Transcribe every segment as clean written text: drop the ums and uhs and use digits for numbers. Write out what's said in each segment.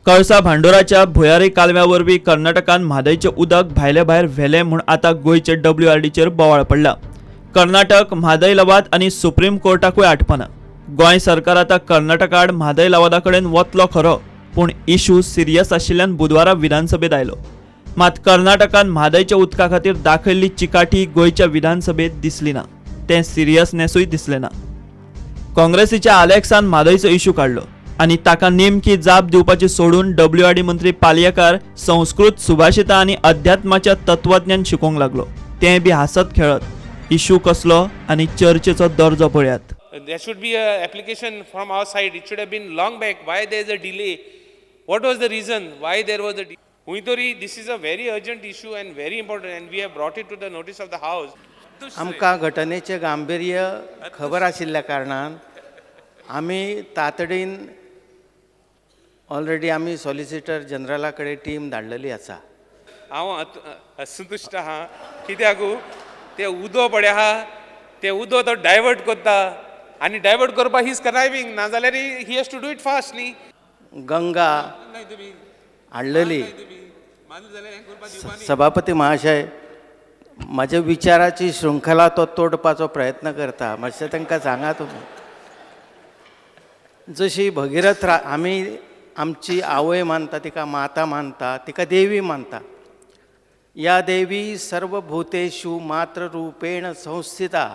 कळसा भांडोराच्या भुयारी कालव्यावरवी कर्नाटकान म्हादयचे उदक भायले भायर व्हेले म्हूण आता गोयचे WRDचेर बोवाळ पडला। कर्नाटक म्हादय लवाद आणि सुप्रीम कोर्टाकूय आटपना। गोंय सरकार आता कर्नाटक आड म्हादय लवादा कडेन वतलो खरो, पूण इशू सिरियस आशिल्ल्यान बुधवारा विधानसभेत आयलो। मात कर्नाटकान म्हादयच्या उदका खातीर दाखयल्ली चिकाटी गोयच्या विधानसभेत दिसली ना, तें सिरियसनेसूय दिसलें ना। काँग्रेसीच्या आलेक्सान म्हादयचो इशू काडलो आनी ताका नेमकी जाप दिवपाची सोडून WRD मंत्री पालयेकार संस्कृत सुभाषिता आनी अध्यात्माच्या तत्वज्ञान शिकोवंक लागलो, तें बी हासत खेळत। इशू कसलो आनी चर्चेचो दर्जो पळयात। There should be an application from our side. It should have been long back. Why there is a delay? What was the reason? Why there was a delay? Huitori, this is a very urgent issue and very important, and we have brought it to the notice of the House. आमकां घटनेचें गांभीर्य खबर आशिल्ल्या कारणान आमी तातडीन already आमी solicitor जनरला कडेन team धाडलेली आसा। हांव असंतुश्ट आहा कित्याक ते उदो पडे आहा ते उदो तो डायवर्ट करता आनी डायवर्ट करपाक ही इज कनायविंग, नाजाल्यार he has to do it fast न्ही। गंगा हाडलेली। सभापती महाशय, म्हाज्या विचाराची शृंखला तो तोडपाचो प्रयत्न करता, मातशें तांकां सांगा तुमी। जशी भगिरथ आमी आमची आवय मानता तिका माता मानता, तिका देवी मानता। या देवी सर्वभूतेषु मातृरूपेण संस्थिता।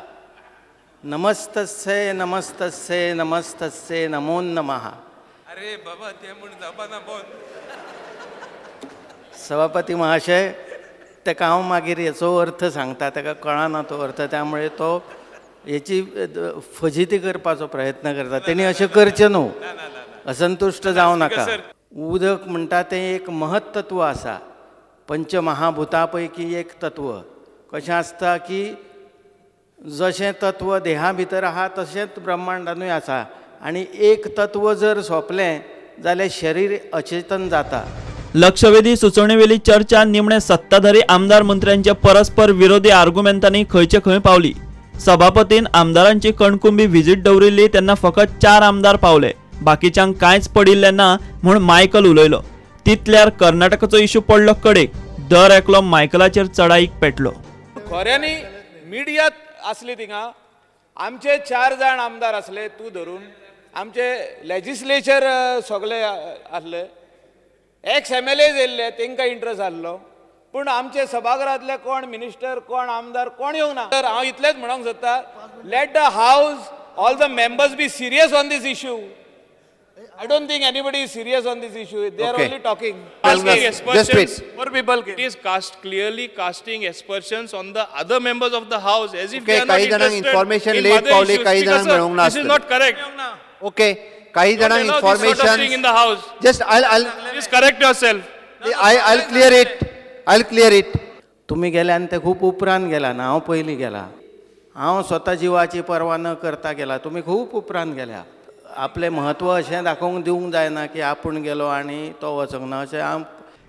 नमस्तस्यै नमस्तस्यै नमस्तस्यै नमो नमः। अरे बाबा ते म्हण जावपाना बोल। सभापती महाशय, ताका हांव मागीर हेचो अर्थ सांगता, ताका कळना तो अर्थ, त्यामुळे तो हेची फजिती करपाचो प्रयत्न करता। तेणी अशें करचें न्हू, असंतुश्ट जावं नाका। उदक म्हणटा तें एक महत्तत्व आसा, पंचमहाभुतां पैकी एक तत्व। कशें आसता की जशें तत्व देहा भितर आहा तशेंच ब्रह्मांडानूय आसा, आनी एक तत्व जर सोंपलें जाल्यार शरीर अचेतन जाता। लक्षवेधी सुचोवणेवेली चर्चा निमणे सत्ताधारी आमदार मंत्र्यांच्या परस्पर विरोधी आर्ग्युमेंटांनी खंयचे खंय पावली। सभापतीन आमदारांची कणकुंबी व्हिजीट दवरिल्ली तेन्ना फकत 4 आमदार पावले, बाकीच्यांक कांयच पडिल्लें ना म्हूण मायकल उलयलो। तितल्यार कर्नाटकाचो इशू पडलो कडेक, दर एकलो मायकलाचेर चढाईक पेटलो। खऱ्यांनी मिडियात असली थिंगा आमचे 4 जाण आमदार असले, तू धरून आमचे लेजिस्लेचर सगळे असले, एक्स MLAs येयल्ले, तांकां इंट्रस्ट आसलो, पूण आमचे सभागृहांतले कोण मिनिस्टर कोण आमदार कोण येवंक ना। तर हांव इतलेंच म्हणूंक सोदता, let the house all the members be serious on this issue. I don't think anybody is serious on this issue. They are only talking. Just wait. More people. It is clearly casting aspersions on the other members of the House as if they are not काही जणांक interested information in let other पावले, issues. काही Because, जणांक मेळूंक ना। this is not correct. Okay, काही जणांक Don't allow this sort of thing in the House. Just Please correct yourself. I'll clear it. तुम्ही गेल्या आनी ते खूब उपरांत गेला ना, हांव पयलीं गेला। हांव स्वता जिवाची पर्वा न करता गेला, तुमी खूब उपरांत गेल्या। आपलें म्हत्व अशें दाखोवंक दिवंक जायना की आपूण गेलो आनी तो वचूंक ना, अशें हांव।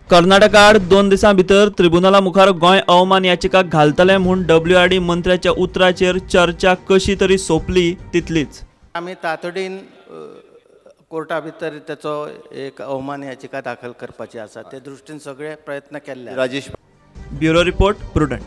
कर्नाटका आड 2 दिसां भितर ट्रिब्युनला मुखार गोंय अवमान याचिका घालतले म्हूण WRD मंत्र्याच्या उतराचेर चर्चा कशी तरी सोंपली तितलीच। आमी तातडीन कोर्टा भितर तेचो एक अवमान याचिका दाखल करपाची आसा, ते दृश्टीन सगळे प्रयत्न केल्ले। Rajesh bureau report, prudent.